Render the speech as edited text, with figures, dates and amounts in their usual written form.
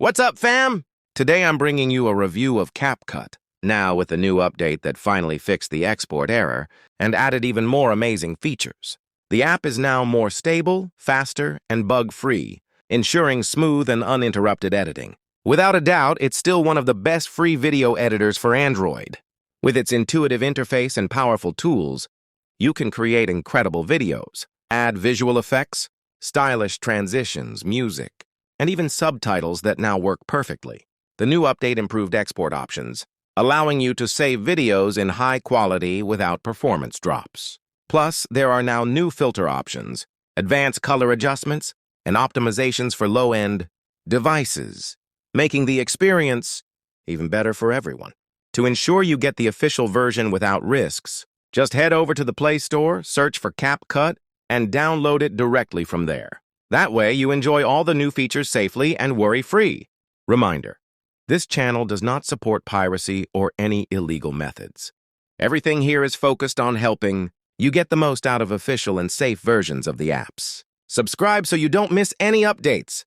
What's up, fam? Today I'm bringing you a review of Capcut, now with the new update that finally fixed the export error and added even more amazing features. The app is now more stable, faster, and bug-free, ensuring smooth and uninterrupted editing. Without a doubt, it's still one of the best free video editors for Android. With its intuitive interface and powerful tools, you can create incredible videos, add visual effects, stylish transitions, music, and even subtitles that now work perfectly. The new update improved export options, allowing you to save videos in high quality without performance drops. Plus, there are now new filter options, advanced color adjustments, and optimizations for low-end devices, making the experience even better for everyone. To ensure you get the official version without risks, just head over to the Play Store, search for Capcut, and download it directly from there. That way, you enjoy all the new features safely and worry-free. Reminder, this channel does not support piracy or any illegal methods. Everything here is focused on helping you get the most out of official and safe versions of the apps. Subscribe so you don't miss any updates.